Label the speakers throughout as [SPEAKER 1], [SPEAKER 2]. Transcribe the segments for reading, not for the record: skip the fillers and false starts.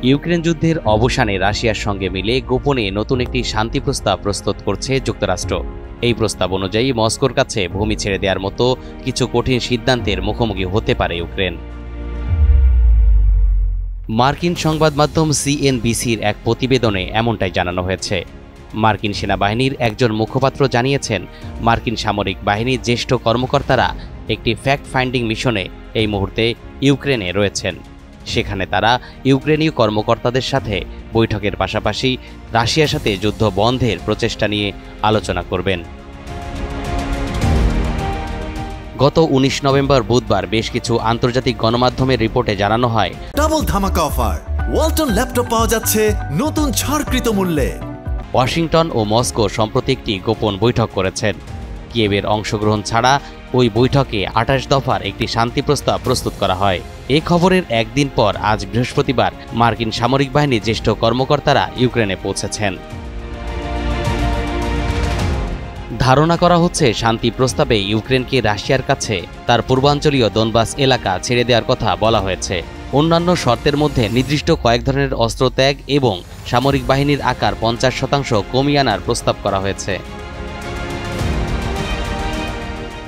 [SPEAKER 1] Ukraine যুদ্ধের অবসানে রাশিয়ার সঙ্গে মিলে গোপনে নতুন একটি শান্তি প্রস্তাব প্রস্তুত করছে যুক্তরাষ্ট্র। এই প্রস্তাব অনুযায়ী মস্কোর কাছে ভূমি ছেড়ে দেওয়ার মতো কিছু কঠিন সিদ্ধান্তের মুখোমুখি হতে পারে ইউক্রেন। মার্কিন সংবাদ মাধ্যম সিএনবিসির এক প্রতিবেদনে এমনটাই জানানো হয়েছে। মার্কিন সেনাবাহিনীর একজন মুখপাত্র জানিয়েছেন, মার্কিন সামরিক বাহিনীর জ্যেষ্ঠ কর্মকর্তারা একটি ফ্যাক্ট ফাইন্ডিং মিশনে এই মুহূর্তে ইউক্রেনে রয়েছেন। সেখানে তারা ইউক্রেনীয় কর্মকর্তাদের সাথে বৈঠকের পাশাপাশি রাশিয়ার সাথে যুদ্ধ বন্ধের প্রচেষ্টা নিয়ে আলোচনা করবেন। গত 19 নভেম্বর বুধবার বেশ কিছু আন্তর্জাতিক গণমাধ্যমের রিপোর্টে জানানো হয়,
[SPEAKER 2] ডাবল ধামাকা অফার, ওয়ালটন ল্যাপটপ পাওয়া যাচ্ছে নতুন ছাড়কৃত মূল্যে।
[SPEAKER 1] ওয়াশিংটন ও মস্কো সম্প্রতি একটি গোপন বৈঠক করেছেন। কিয়েভের অংশগ্রহণ ছাড়া ওই বৈঠকে 28 দফার একটি শান্তি প্রস্তাব প্রস্তুত করা হয়। এই খবরের একদিন পর আজ বৃহস্পতিবার মার্কিন সামরিক বাহিনীর জ্যেষ্ঠ কর্মকর্তারা ইউক্রেনে পৌঁছেছেন। ধারণা করা হচ্ছে, শান্তি প্রস্তাবে ইউক্রেনকে রাশিয়ার কাছে তার পূর্বাঞ্চলীয় দোনবাস এলাকা ছেড়ে দেওয়ার কথা বলা হয়েছে। অন্যান্য শর্তের মধ্যে নির্দিষ্ট কয়েক ধরনের অস্ত্র ত্যাগ এবং সামরিক বাহিনীর আকার 50% কমিয়ে আনার প্রস্তাব করা হয়েছে।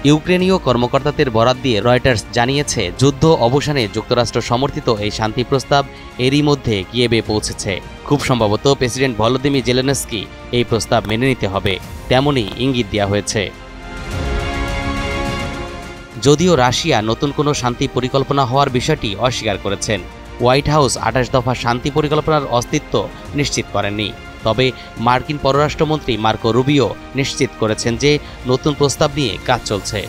[SPEAKER 1] ইউক্রেনীয় কর্মকর্তাদের বরাত দিয়ে রয়টার্স জানিয়েছে, যুদ্ধ অবসানে যুক্তরাষ্ট্র সমর্থিত এই শান্তি প্রস্তাব এরই মধ্যে কিয়েভে পৌঁছেছে। খুব সম্ভবত প্রেসিডেন্ট ভলোদিমির জেলেনস্কি এই প্রস্তাব মেনে নিতে হবে, তেমনই ইঙ্গিত দেওয়া হয়েছে। যদিও রাশিয়া নতুন কোনো শান্তি পরিকল্পনা হওয়ার বিষয়টি অস্বীকার করেছেন। হোয়াইট হাউস 28 দফা শান্তি পরিকল্পনার অস্তিত্ব নিশ্চিত করেননি। তবে মার্কিন পররাষ্ট্রমন্ত্রী মার্কো রুবিও নিশ্চিত করেছেন যে নতুন প্রস্তাব নিয়ে কাজ চলছে।